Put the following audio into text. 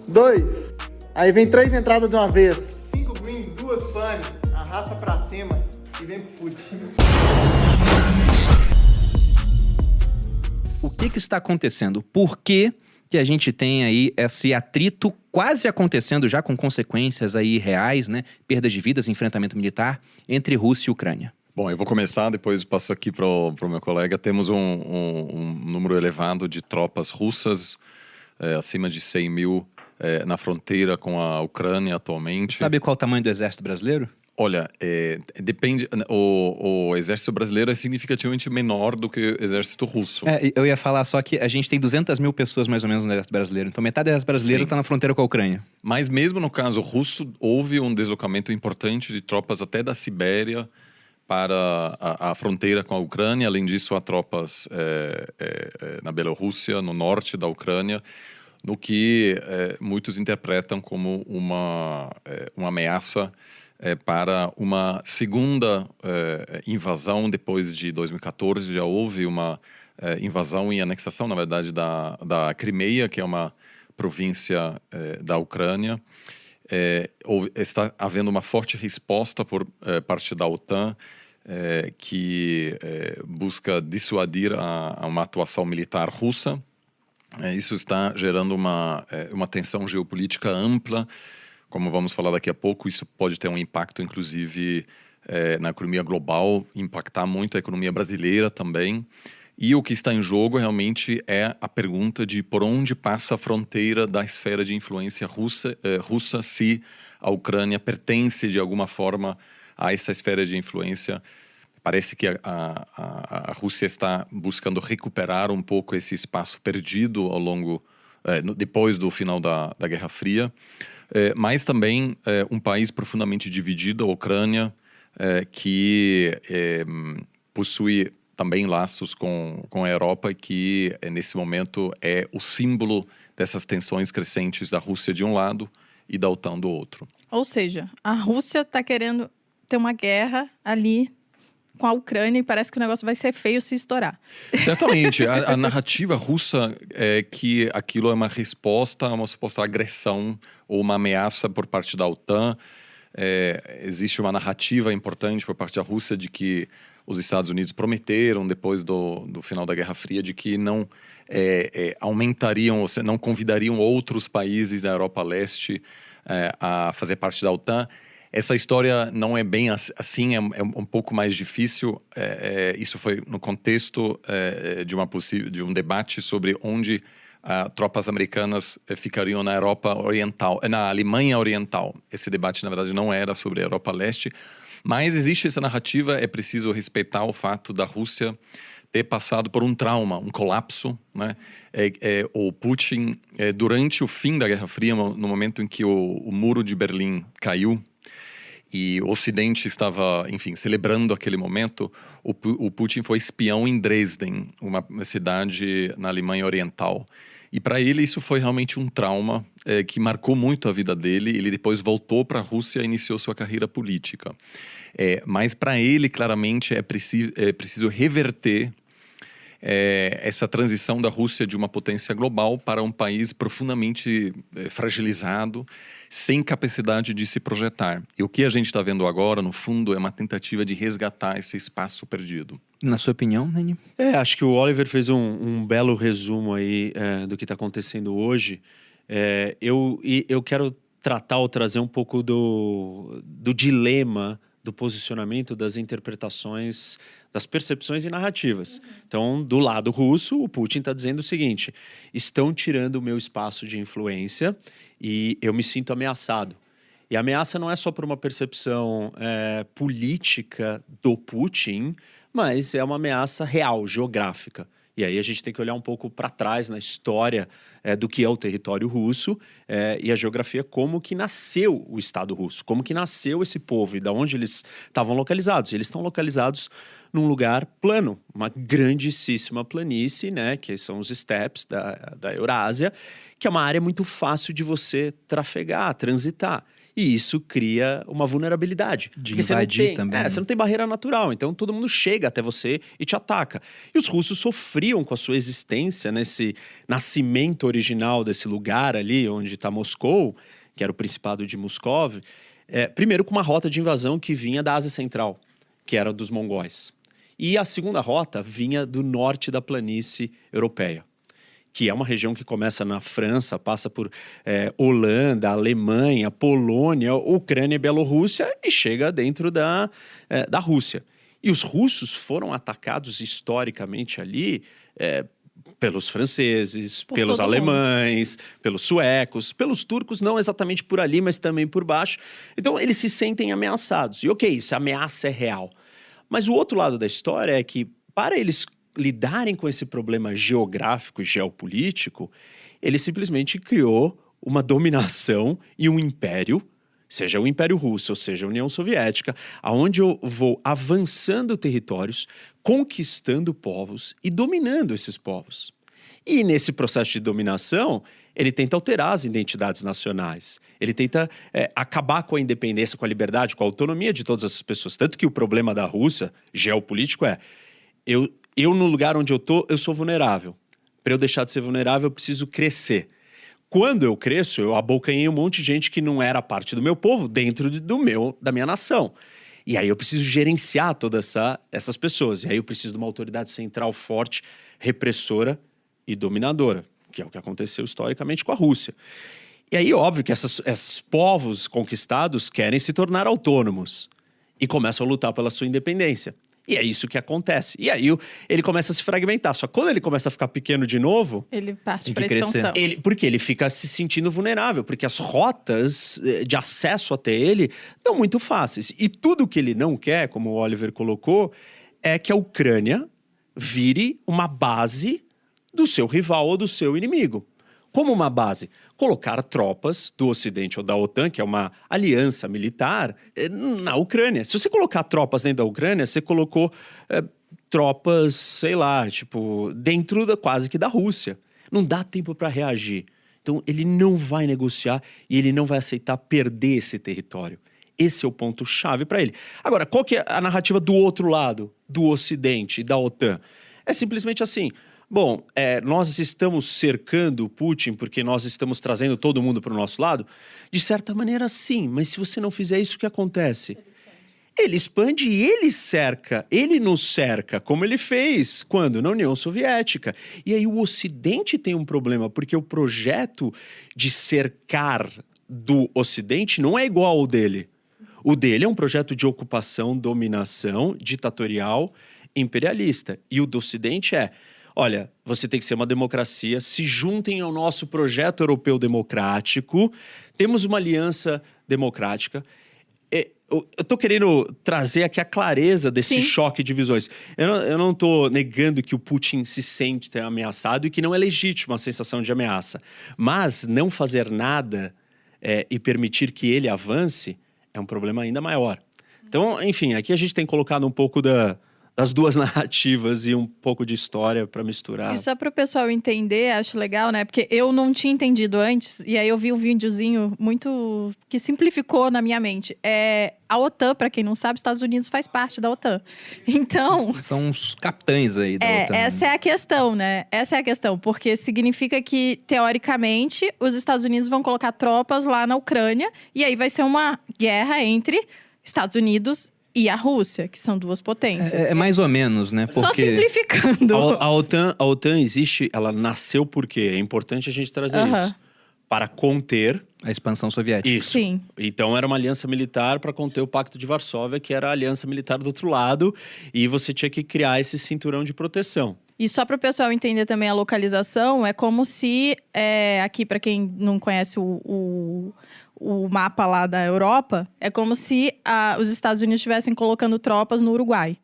2. Aí vem 3 entradas de uma vez. 5 green, 2 pane. Arrasta pra cima e vem pro fute. O que está acontecendo? Por que a gente tem aí esse atrito quase acontecendo já com consequências aí reais, né? Perdas de vidas, enfrentamento militar entre Rússia e Ucrânia. Bom, eu vou começar, depois passo aqui para o meu colega. Temos um número elevado de tropas russas, acima de 100 mil na fronteira com a Ucrânia atualmente. Sabe qual é o tamanho do exército brasileiro? Olha, depende. O exército brasileiro é significativamente menor do que o exército russo. Eu ia falar só que a gente tem 200 mil pessoas mais ou menos no exército brasileiro. Então metade do exército brasileiro está na fronteira com a Ucrânia. Mas mesmo no caso russo, houve um deslocamento importante de tropas até da Sibéria para a fronteira com a Ucrânia. Além disso, há tropas na Bielorrússia, no norte da Ucrânia, no que muitos interpretam como uma ameaça para uma segunda invasão depois de 2014. Já houve uma invasão e anexação, na verdade, da Crimeia, que é uma província da Ucrânia. Está havendo uma forte resposta por parte da OTAN, que busca dissuadir a uma atuação militar russa. Isso está gerando uma tensão geopolítica ampla. Como vamos falar daqui a pouco, isso pode ter um impacto, inclusive, na economia global, impactar muito a economia brasileira também. E o que está em jogo realmente é a pergunta de por onde passa a fronteira da esfera de influência russa, se a Ucrânia pertence de alguma forma a essa esfera de influência. Parece que a Rússia está buscando recuperar um pouco esse espaço perdido ao longo, depois do final da Guerra Fria. Mas também um país profundamente dividido, a Ucrânia, que possui também laços com a Europa e que, nesse momento, é o símbolo dessas tensões crescentes da Rússia de um lado e da OTAN do outro. Ou seja, a Rússia está querendo ter uma guerra ali com a Ucrânia e parece que o negócio vai ser feio se estourar. Certamente. A narrativa russa é que aquilo é uma resposta a uma suposta agressão ou uma ameaça por parte da OTAN. Existe uma narrativa importante por parte da Rússia de que os Estados Unidos prometeram, depois do final da Guerra Fria, de que não aumentariam, ou seja, não convidariam outros países da Europa Leste a fazer parte da OTAN. Essa história não é bem assim, é um pouco mais difícil. Isso foi no contexto de um debate sobre onde tropas americanas ficariam na Europa Oriental, na Alemanha Oriental. Esse debate, na verdade, não era sobre a Europa Leste, mas existe essa narrativa. É preciso respeitar o fato da Rússia ter passado por um trauma, um colapso, né? O Putin, durante o fim da Guerra Fria, no momento em que o muro de Berlim caiu, e o Ocidente estava, enfim, celebrando aquele momento, o Putin foi espião em Dresden, uma cidade na Alemanha Oriental. E para ele isso foi realmente um trauma que marcou muito a vida dele. Ele depois voltou para a Rússia e iniciou sua carreira política. Mas para ele, claramente, é preciso reverter essa transição da Rússia de uma potência global para um país profundamente fragilizado, sem capacidade de se projetar. E o que a gente está vendo agora, no fundo, é uma tentativa de resgatar esse espaço perdido. Na sua opinião, Nani? Acho que o Oliver fez um belo resumo aí do que está acontecendo hoje. Eu quero tratar ou trazer um pouco do dilema do posicionamento, das interpretações, das percepções e narrativas. Então, do lado russo, o Putin está dizendo o seguinte: estão tirando o meu espaço de influência e eu me sinto ameaçado. E a ameaça não é só por uma percepção política do Putin, mas é uma ameaça real, geográfica. E aí a gente tem que olhar um pouco para trás na história do que é o território russo e a geografia, como que nasceu o Estado russo, como que nasceu esse povo e de onde eles estavam localizados. Eles estão localizados num lugar plano, uma grandíssima planície, né, que são os steppes da Eurásia, que é uma área muito fácil de você trafegar, transitar. E isso cria uma vulnerabilidade. De Porque você não invadir tem, também, né? você não tem barreira natural, então todo mundo chega até você e te ataca. E os russos sofriam com a sua existência nesse nascimento original desse lugar ali, onde está Moscou, que era o Principado de Moscov, primeiro com uma rota de invasão que vinha da Ásia Central, que era dos mongóis. E a segunda rota vinha do norte da planície europeia, que é uma região que começa na França, passa por Holanda, Alemanha, Polônia, Ucrânia e Bielorrússia e chega dentro da Rússia. E os russos foram atacados historicamente ali pelos franceses, Por pelos todo mundo. alemães, pelos suecos, pelos turcos, não exatamente por ali, mas também por baixo. Então eles se sentem ameaçados. E ok, isso, a ameaça é real. Mas o outro lado da história é que, para eles lidarem com esse problema geográfico e geopolítico, ele simplesmente criou uma dominação e um império, seja o Império Russo, ou seja a União Soviética, aonde eu vou avançando territórios, conquistando povos e dominando esses povos. E nesse processo de dominação, ele tenta alterar as identidades nacionais. Ele tenta acabar com a independência, com a liberdade, com a autonomia de todas essas pessoas. Tanto que o problema da Rússia, geopolítico, eu no lugar onde eu tô, eu sou vulnerável. Para eu deixar de ser vulnerável, eu preciso crescer. Quando eu cresço, eu abocanhei um monte de gente que não era parte do meu povo dentro da minha nação. E aí eu preciso gerenciar todas essas pessoas. E aí eu preciso de uma autoridade central forte, repressora e dominadora, que é o que aconteceu historicamente com a Rússia. E aí, óbvio que esses povos conquistados querem se tornar autônomos e começam a lutar pela sua independência. E é isso que acontece. E aí ele começa a se fragmentar. Só que quando ele começa a ficar pequeno de novo, Ele parte Tem para que crescer. expansão. porque ele fica se sentindo vulnerável, porque as rotas de acesso até ele estão muito fáceis. E tudo que ele não quer, como o Oliver colocou, é que a Ucrânia vire uma base do seu rival ou do seu inimigo. Como uma base? Colocar tropas do Ocidente ou da OTAN, que é uma aliança militar, na Ucrânia. Se você colocar tropas dentro da Ucrânia, você colocou tropas, sei lá, dentro quase que da Rússia. Não dá tempo para reagir. Então, ele não vai negociar e ele não vai aceitar perder esse território. Esse é o ponto-chave para ele. Agora, qual que é a narrativa do outro lado, do Ocidente e da OTAN? É simplesmente assim: bom, nós estamos cercando o Putin porque nós estamos trazendo todo mundo para o nosso lado? De certa maneira, sim. Mas se você não fizer isso, o que acontece? Ele expande e ele cerca. Ele nos cerca, como ele fez quando? Na União Soviética. E aí o Ocidente tem um problema, porque o projeto de cercar do Ocidente não é igual ao dele. O dele é um projeto de ocupação, dominação, ditatorial, imperialista. E o do Ocidente olha, você tem que ser uma democracia, se juntem ao nosso projeto europeu democrático, temos uma aliança democrática. Eu estou querendo trazer aqui a clareza desse Sim. choque de visões. Eu não estou negando que o Putin se sente ameaçado e que não é legítima a sensação de ameaça. Mas não fazer nada e permitir que ele avance é um problema ainda maior. Então, enfim, aqui a gente tem colocado um pouco das duas narrativas e um pouco de história para misturar. E só para o pessoal entender, acho legal, né? Porque eu não tinha entendido antes, e aí eu vi um videozinho muito que simplificou na minha mente. A OTAN, para quem não sabe, os Estados Unidos faz parte da OTAN. Então, São os capitães aí da OTAN. essa é a questão, né? Essa é a questão, porque significa que, teoricamente, os Estados Unidos vão colocar tropas lá na Ucrânia, e aí vai ser uma guerra entre Estados Unidos e a Rússia, que são duas potências. É mais ou menos, né? Só simplificando. A OTAN existe, ela nasceu porque é importante a gente trazer isso. Para conter a expansão soviética. isso. Sim. Então era uma aliança militar para conter o Pacto de Varsóvia, que era a aliança militar do outro lado, e você tinha que criar esse cinturão de proteção. E só para o pessoal entender também a localização, é como se, aqui para quem não conhece o mapa lá da Europa, é como se os Estados Unidos estivessem colocando tropas no Uruguai.